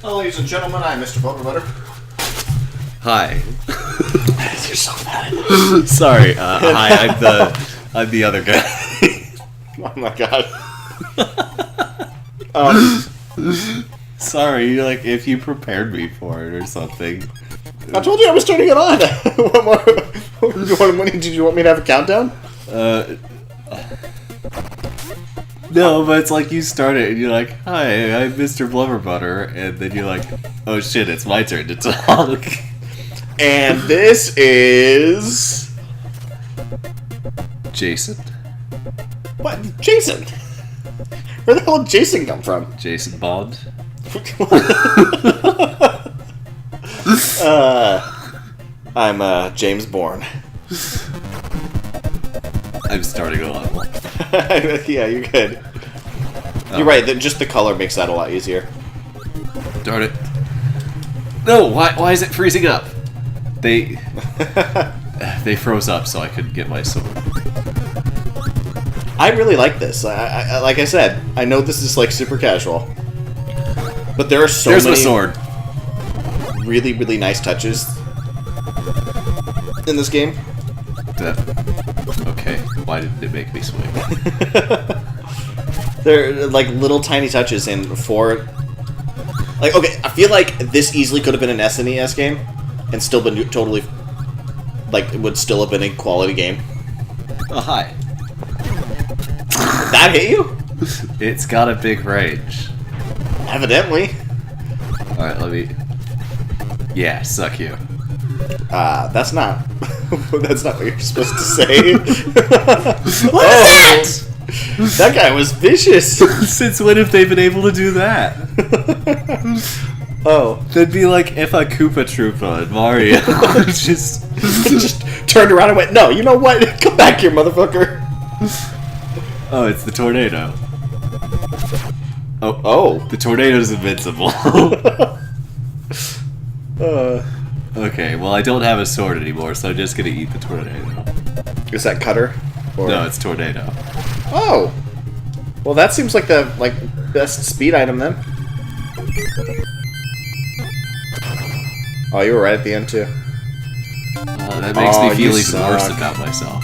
Well, ladies and gentlemen, I'm Mr. Butter. Hi. You're so bad. Sorry. Hi. I'm the other guy. Oh my god. Sorry. Like if you prepared me for it or something. I told you I was turning it on. What more? Did you want me to have a countdown? No, but it's like you start it and you're like, "Hi, I'm Mr. Blubberbutter," and then you're like, "Oh shit, it's my turn to talk." And this is Jason. What? Jason? Where the hell did Jason come from? Jason Bond. I'm James Bourne. I'm starting a level. Yeah, you're good. You're right. Just the color makes that a lot easier. Darn it! No, why is it freezing up? They froze up, so I couldn't get my sword. I really like this. I like I said, I know this is like super casual, but there are There's my sword. Really, really nice touches in this game. Okay, why didn't it make me swing? They're like little tiny touches in for. Like, okay, I feel like this easily could have been an SNES game, and still been totally, like, it would still have been a quality game. Oh, hi. That hit you? It's got a big range. Evidently. Alright, let me... Yeah, suck you. That's not... that's not what you're supposed to say. What is that? That guy was vicious. Since when have they been able to do that? Oh. That'd be like if a Koopa Troopa in Mario just turned around and went, no, you know what? Come back here, motherfucker. Oh, it's the tornado. Oh. The tornado's invincible. Okay, well I don't have a sword anymore, so I'm just gonna eat the tornado. Is that cutter? Or... No, it's tornado. Oh! Well, that seems like the best speed item then. Oh, you were right at the end too. That makes me feel even worse about myself.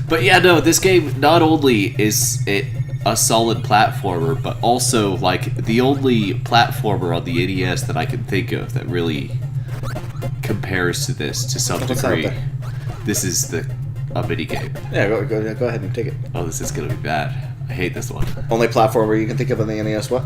But yeah, no, this game not only is it a solid platformer, but also like the only platformer on the NES that I can think of that really compares to this to some degree. This is a mini game. Yeah, go ahead and take it. Oh, this is gonna be bad. I hate this one. Only platformer you can think of on the NES, what?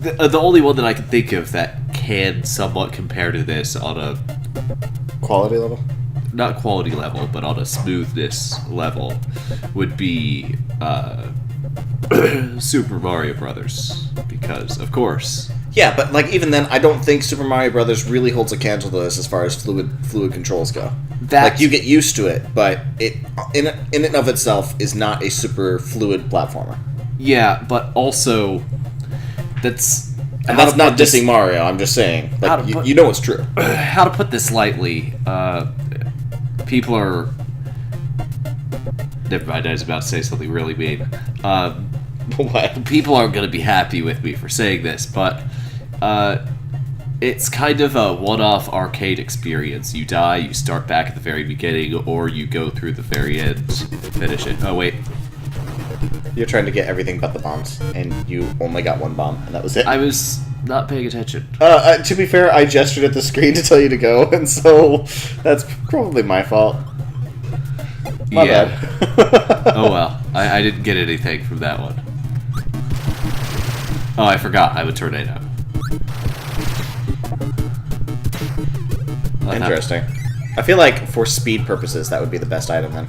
The only one that I can think of that can somewhat compare to this on a... Quality level? Not quality level, but on a smoothness level would be Super Mario Brothers. Because, of course... Yeah, but like even then, I don't think Super Mario Brothers really holds a candle to this as far as fluid controls go. Like you get used to it, but it in and of itself is not a super fluid platformer. Yeah, but also that's not dissing Mario. I'm just saying, like, you know it's true. How to put this lightly? People are. Never mind. I was about to say something really mean. What? People aren't going to be happy with me for saying this, but it's kind of a one-off arcade experience. You die, you start back at the very beginning, or you go through the very end, finish it. Oh, wait. You're trying to get everything but the bombs, and you only got one bomb, and that was it. I was not paying attention. To be fair, I gestured at the screen to tell you to go, and so that's probably my fault. My bad. Oh, well. I didn't get anything from that one. Oh, I forgot. I'm a tornado. Interesting. I feel like for speed purposes, that would be the best item then.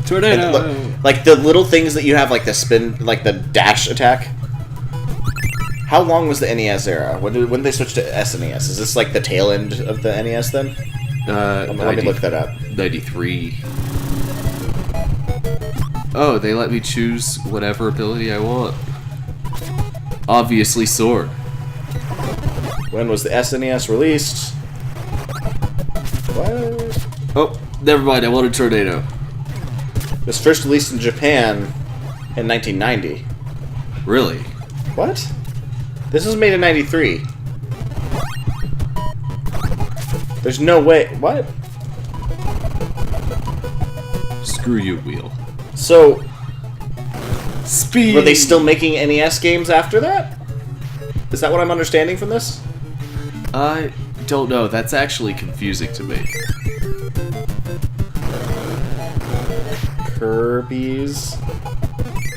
Tornado! Like the little things that you have, like the spin, like the dash attack. How long was the NES era? When did they switch to SNES? Is this like the tail end of the NES then? Let me look that up. 93. Oh, they let me choose whatever ability I want. Obviously, sword. When was the SNES released? What? Oh, never mind. I wanted tornado. It was first released in Japan in 1990. Really? What? This was made in 93. There's no way. What? Screw you, Wheel. So, Speed. were they still making NES games after that? Is that what I'm understanding from this? I don't know. That's actually confusing to me. Kirby's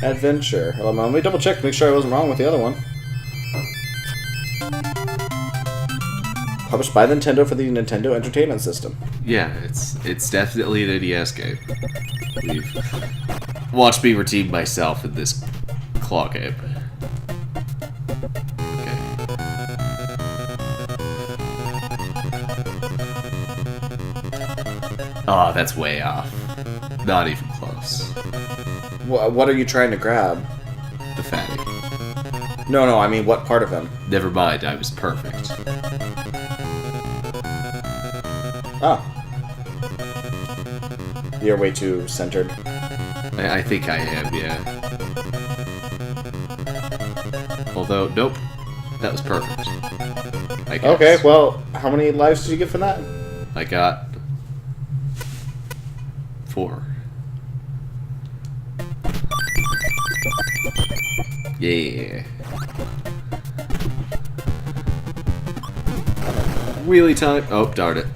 Adventure. Hold on, let me double check to make sure I wasn't wrong with the other one. Published by Nintendo for the Nintendo Entertainment System. Yeah, it's definitely an NES game. We've watched me redeem myself in this claw game. Okay. Oh, that's way off. Not even close. What are you trying to grab? The fatty. No, I mean, what part of him? Never mind, I was perfect. Oh. You're way too centered. I think I am, yeah. Although, nope. That was perfect. I guess. Okay, well, how many lives did you get from that? I got 4. Yeah. Wheelie time. Oh, darn it.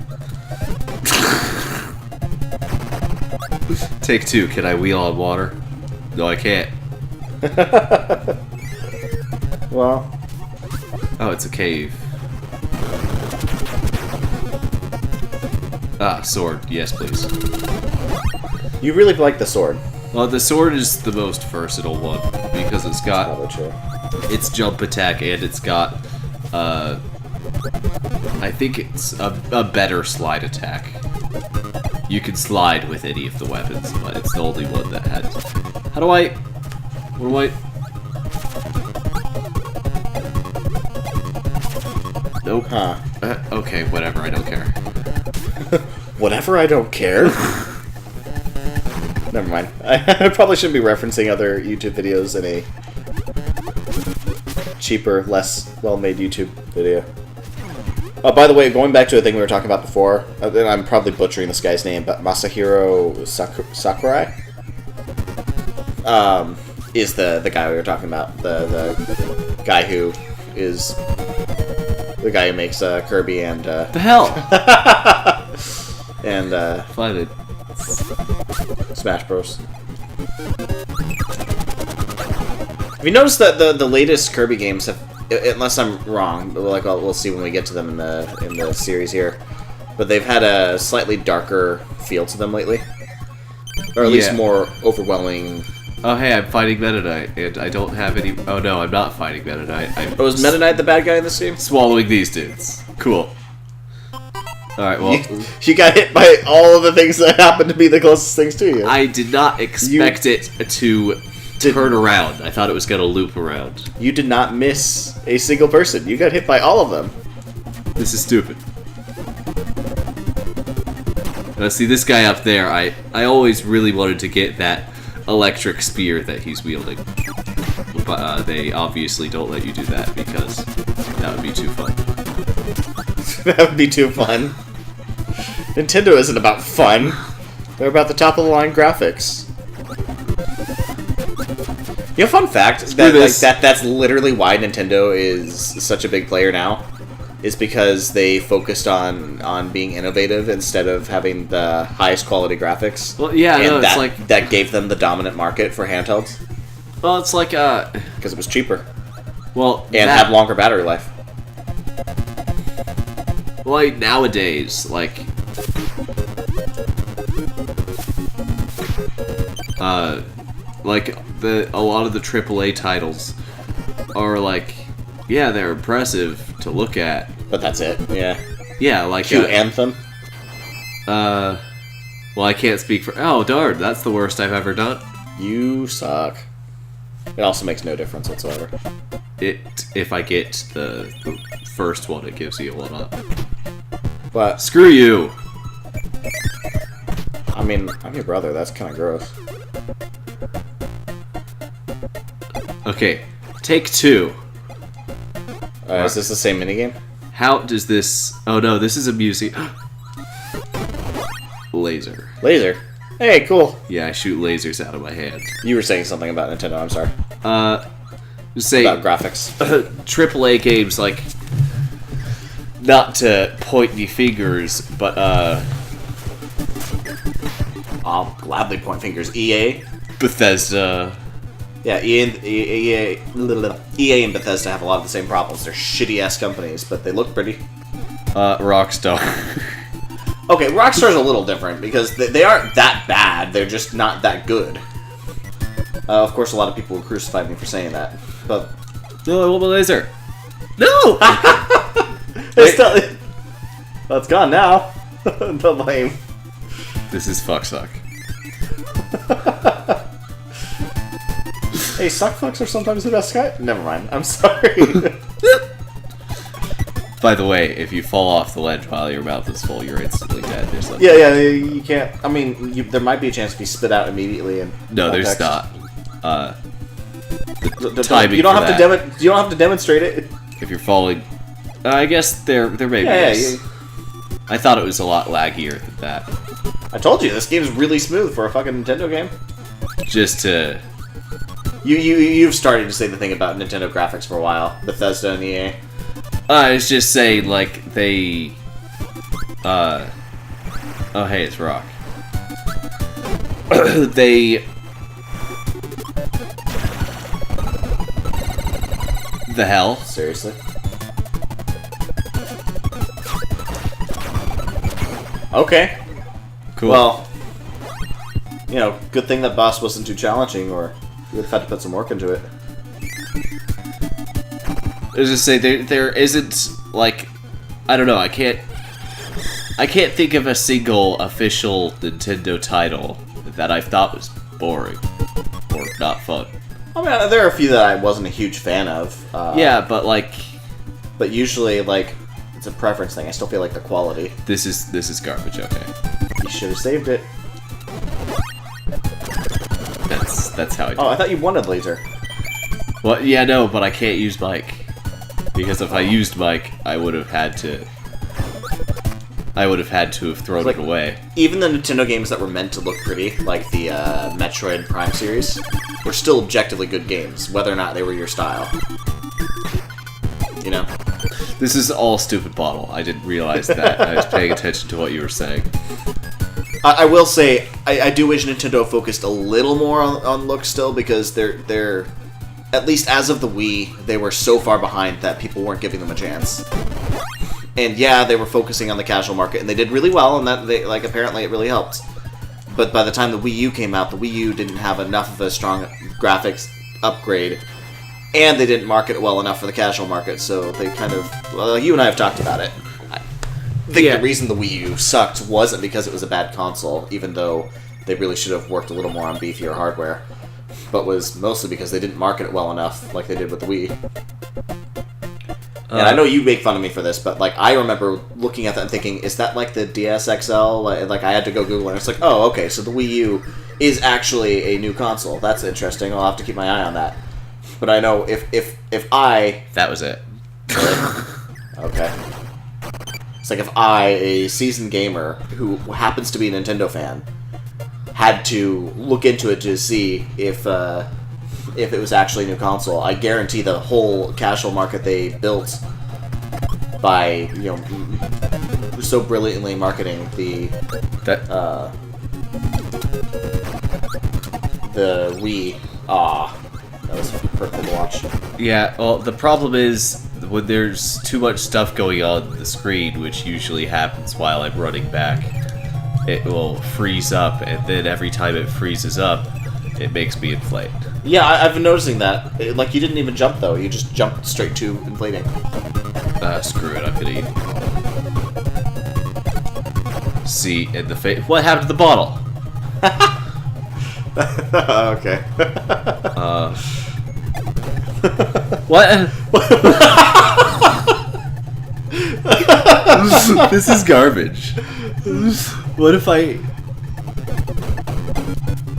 Take 2. Can I wheel on water? No, I can't. Well. Oh, it's a cave. Ah, sword. Yes, please. You really like the sword. Well, the sword is the most versatile one because it's got Probably true. its jump attack and it's got, I think it's a better slide attack. You can slide with any of the weapons, but it's the only one that has. How do I? What do I? Nope. Huh. Okay, whatever. I don't care. Whatever, I don't care. Never mind. I probably shouldn't be referencing other YouTube videos in a cheaper, less well-made YouTube video. Oh, by the way, going back to a thing we were talking about before, and I'm probably butchering this guy's name, but Masahiro Sakurai is the guy we were talking about. The guy who is the guy who makes Kirby and The hell? and Find it. Smash Bros. Have you noticed that the latest Kirby games have, unless I'm wrong, but like we'll see when we get to them in the series here, but they've had a slightly darker feel to them lately, or at least more overwhelming. Oh hey, I'm fighting Meta Knight, and I don't have any. Oh no, I'm not fighting Meta Knight. Oh, is Meta Knight the bad guy in this game? Swallowing these dudes. Cool. Alright, well... You got hit by all of the things that happen to be the closest things to you. I did not expect it to turn around. I thought it was going to loop around. You did not miss a single person. You got hit by all of them. This is stupid. Now see, this guy up there, I always really wanted to get that electric spear that he's wielding. But they obviously don't let you do that because that would be too fun. That would be too fun. Nintendo isn't about fun. They're about the top-of-the-line graphics. You know, fun fact, that's literally why Nintendo is such a big player now, is because they focused on being innovative instead of having the highest quality graphics. Well, yeah, and no, it's like... that gave them the dominant market for handhelds. Well, it's like, because it was cheaper. Well, and had longer battery life. Like, nowadays, like... a lot of the AAA titles are like, yeah, they're impressive to look at. But that's it, yeah. Yeah, like... Anthem? Well, I can't speak for... Oh, darn, that's the worst I've ever done. You suck. It also makes no difference whatsoever. If I get the first one, it gives you a 1-up. But... Screw you! I mean, I'm your brother, that's kind of gross. Okay, Take two. Is this the same minigame? How does this... Oh no, this is a music... Laser. Laser. Hey, cool. Yeah, I shoot lasers out of my hand. You were saying something about Nintendo, I'm sorry. Say... About graphics. AAA games, like... Not to point any fingers, but, I'll gladly point fingers. EA? Bethesda... Yeah, EA and Bethesda have a lot of the same problems. They're shitty-ass companies, but they look pretty. Rockstar. Okay, Rockstar's a little different, because they aren't that bad, they're just not that good. Of course, a lot of people will crucify me for saying that, but... No, I want my laser. No! Well, it's gone now. The lame. This is fucksuck. Hey, suckfucks are sometimes the best guy. Never mind. I'm sorry. By the way, if you fall off the ledge while your mouth is full, you're instantly dead. There's like... Yeah, you can't. I mean, there might be a chance to be spit out immediately. In no, context. there's not. You don't have to you don't have to demonstrate it. If you're falling, I guess there may be. Yeah. I thought it was a lot laggier than that. I told you this game's really smooth for a fucking Nintendo game. Just to. You've started to say the thing about Nintendo graphics for a while. Bethesda and EA. I was just saying, like, they... Oh, hey, it's Rock. They... The hell? Seriously? Okay. Cool. Well, you know, good thing that boss wasn't too challenging, or you would have had to put some work into it. I was just say there isn't, like, I don't know, I can't think of a single official Nintendo title that I thought was boring or not fun. I mean, there are a few that I wasn't a huge fan of. Yeah, but like, but usually, like, it's a preference thing. I still feel like the quality. This is garbage. Okay, you should have saved it. That's how I do. Oh, I thought you wanted laser. Well, yeah, no, but I can't use Mike. Because if I used Mike, I would have had to have thrown it away. Even the Nintendo games that were meant to look pretty, like the Metroid Prime series, were still objectively good games, whether or not they were your style. You know? This is all stupid bottle. I didn't realize that. I was paying attention to what you were saying. I will say, I do wish Nintendo focused a little more on looks still, because they're at least as of the Wii, they were so far behind that people weren't giving them a chance. And yeah, they were focusing on the casual market, and they did really well, and that apparently it really helped. But by the time the Wii U came out, the Wii U didn't have enough of a strong graphics upgrade, and they didn't market it well enough for the casual market, so they kind of... Well, you and I have talked about it. I think the reason the Wii U sucked wasn't because it was a bad console, even though they really should have worked a little more on beefier hardware, but was mostly because they didn't market it well enough like they did with the Wii. And I know you make fun of me for this, but like I remember looking at that and thinking, is that like the DS XL? Like I had to go Google it, and it's like, oh, okay, so the Wii U is actually a new console. That's interesting. I'll have to keep my eye on that. But I know if I... That was it. Okay. It's like if I, a seasoned gamer who happens to be a Nintendo fan, had to look into it to see if it was actually a new console, I guarantee the whole casual market they built by, you know, so brilliantly marketing the Wii. That was purple to watch. Yeah, well, the problem is when there's too much stuff going on the screen, which usually happens while I'm running back, it will freeze up, and then every time it freezes up, it makes me inflate. Yeah, I've been noticing that. Like, you didn't even jump, though. You just jumped straight to inflating. Screw it, I'm gonna eat. See, in the face. What happened to the bottle? Okay. What? This is garbage. What if I...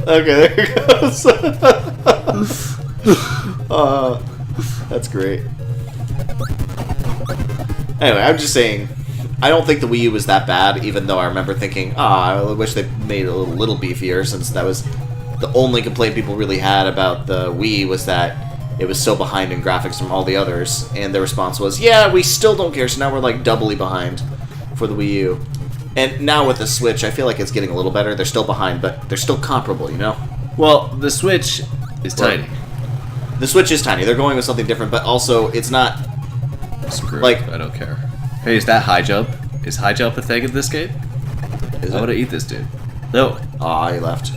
Okay, there it goes. That's great. Anyway, I'm just saying, I don't think the Wii U was that bad, even though I remember thinking, I wish they made it a little beefier, since that was the only complaint people really had about the Wii, was that it was so behind in graphics from all the others, and their response was, yeah, we still don't care, so now we're like doubly behind for the Wii U. And now with the Switch, I feel like it's getting a little better. They're still behind, but they're still comparable, you know? Well, the Switch is tiny. The Switch is tiny. They're going with something different, but also it's not... Screw like, it. I don't care. Hey, is that high jump? Is high jump a thing in this game? I want to eat this dude. No. Aw, he left.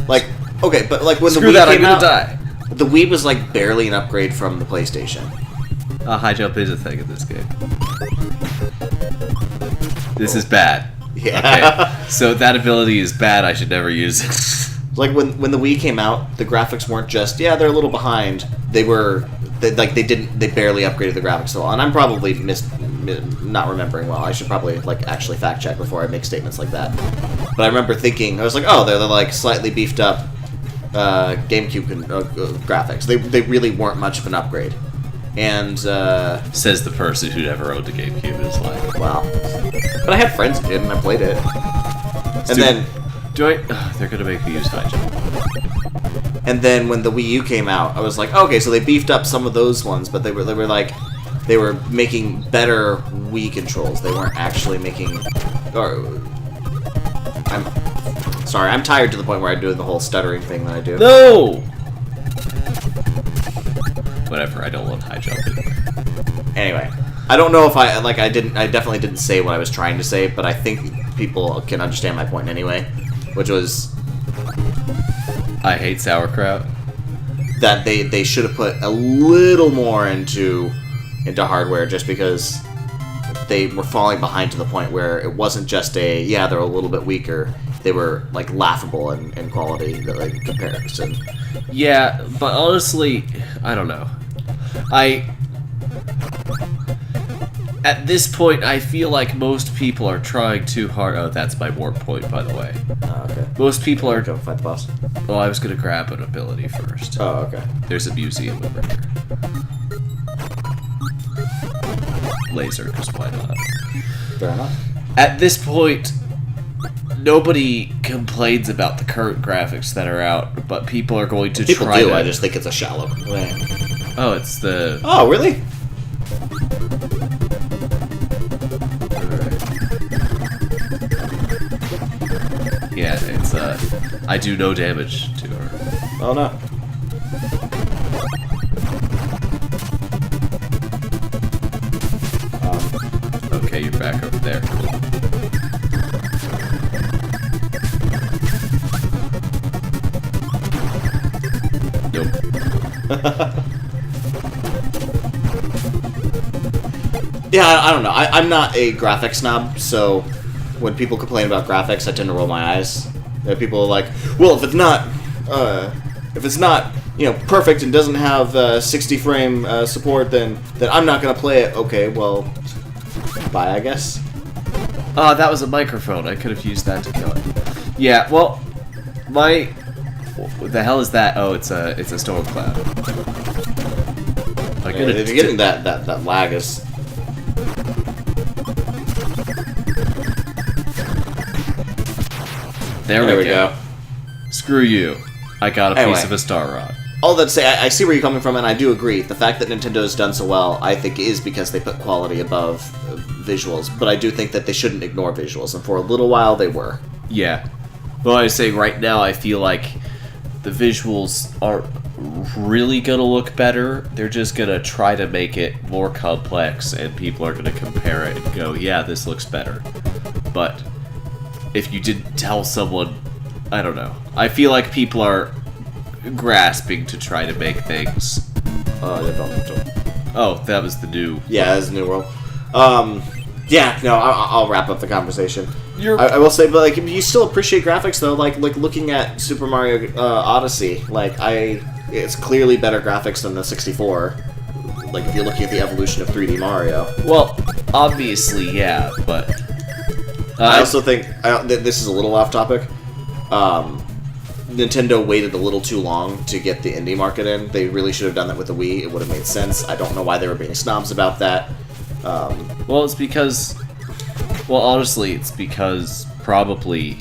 Like, okay, but like when Screw the Wii that, came I'm out, gonna die. the Wii was like barely an upgrade from the PlayStation. High jump is a thing in this game. This is bad. Yeah. Okay. So that ability is bad. I should never use it. Like when the Wii came out, the graphics weren't just they're a little behind. They barely upgraded the graphics at all. And I'm probably not remembering well. I should probably like actually fact check before I make statements like that. But I remember thinking, I was like, oh, they're like slightly beefed up GameCube graphics. They really weren't much of an upgrade. And says the person who never owned a GameCube in his life. Wow. But I had friends who did, and I played it. And then they're gonna make me use high jump. And then when the Wii U came out, I was like, okay, so they beefed up some of those ones, but they were making better Wii controls. They weren't actually making. I'm sorry, I'm tired to the point where I do the whole stuttering thing that I do. No. Whatever. I don't want high jump anymore. Anyway, I don't know if I definitely didn't say what I was trying to say, but I think people can understand my point anyway, which was I hate sauerkraut. That they should have put a little more into hardware, just because they were falling behind to the point where it wasn't just they're a little bit weaker. They were like laughable in quality, like comparison. Yeah, but honestly, I don't know. At this point, I feel like most people are trying too hard. Oh, that's my warp point, by the way. Oh, okay. Most people are. Go fight the boss. Oh, I was gonna grab an ability first. Oh, okay. There's a museum over here. Laser, because why not? Fair enough. At this point, nobody complains about the current graphics that are out, but people are going to People try do. to... I just think it's a shallow complaint. Oh, it's the... Oh, really? Yeah, it's I do no damage to her. Oh no. Okay, you're back over there. Nope. Yeah, I don't know. I'm not a graphics snob, so when people complain about graphics, I tend to roll my eyes. People are like, well, if it's not, perfect and doesn't have 60 frame support, then I'm not gonna play it. Okay, well, bye, I guess. Oh, that was a microphone. I could have used that to kill it. Yeah, well, what the hell is that? Oh, it's a storm cloud. If you're getting that lag is. There we go. Screw you. I got a piece of a star rod. All that to say, I see where you're coming from, and I do agree. The fact that Nintendo has done so well, I think, is because they put quality above visuals. But I do think that they shouldn't ignore visuals, and for a little while they were. Yeah. Well, I say right now, I feel like the visuals aren't really gonna look better. They're just gonna try to make it more complex, and people are gonna compare it and go, yeah, this looks better. But if you didn't tell someone, I don't know. I feel like people are grasping to try to make things. Oh, that was the new. Yeah, that's the new world. Yeah, no, I'll wrap up the conversation. I will say, but like, you still appreciate graphics though. Like looking at Super Mario Odyssey, it's clearly better graphics than the 64. Like if you're looking at the evolution of 3D Mario. Well, obviously, yeah, but I also think this is a little off topic. Nintendo waited a little too long to get the indie market in. They really should have done that with the Wii. It would have made sense. I don't know why they were being snobs about that. Well, it's because... Well, honestly, it's because probably,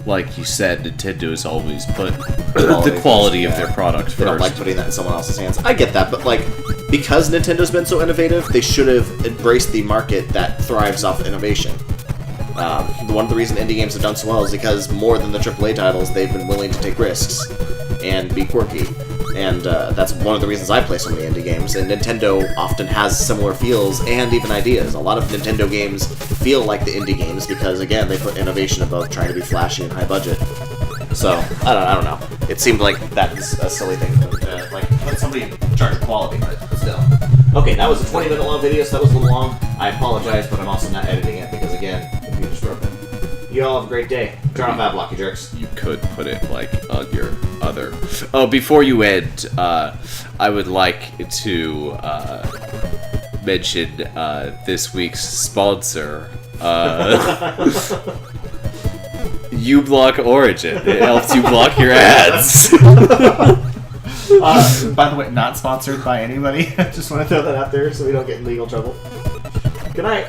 like you said, Nintendo has always put the quality of their product first. They don't like putting that in someone else's hands. I get that, but like, because Nintendo's been so innovative, they should have embraced the market that thrives off innovation. One of the reasons indie games have done so well is because more than the AAA titles, they've been willing to take risks and be quirky. And that's one of the reasons I play so many indie games. And Nintendo often has similar feels and even ideas. A lot of Nintendo games feel like the indie games because, again, they put innovation above trying to be flashy and high budget. So, I don't know. It seemed like that's a silly thing to, like, let somebody charge quality, but still. Okay, that was a 20-minute long video, so that was a little long. I apologize, but I'm also not editing it because, again, the computer's broken. You all have a great day. Turn off Adblock, you jerks. You could put it, like, on your other... Oh, before you end, I would like to mention this week's sponsor, uBlock Origin. It helps you block your ads. By the way, not sponsored by anybody. Just want to throw that out there so we don't get in legal trouble. Good night.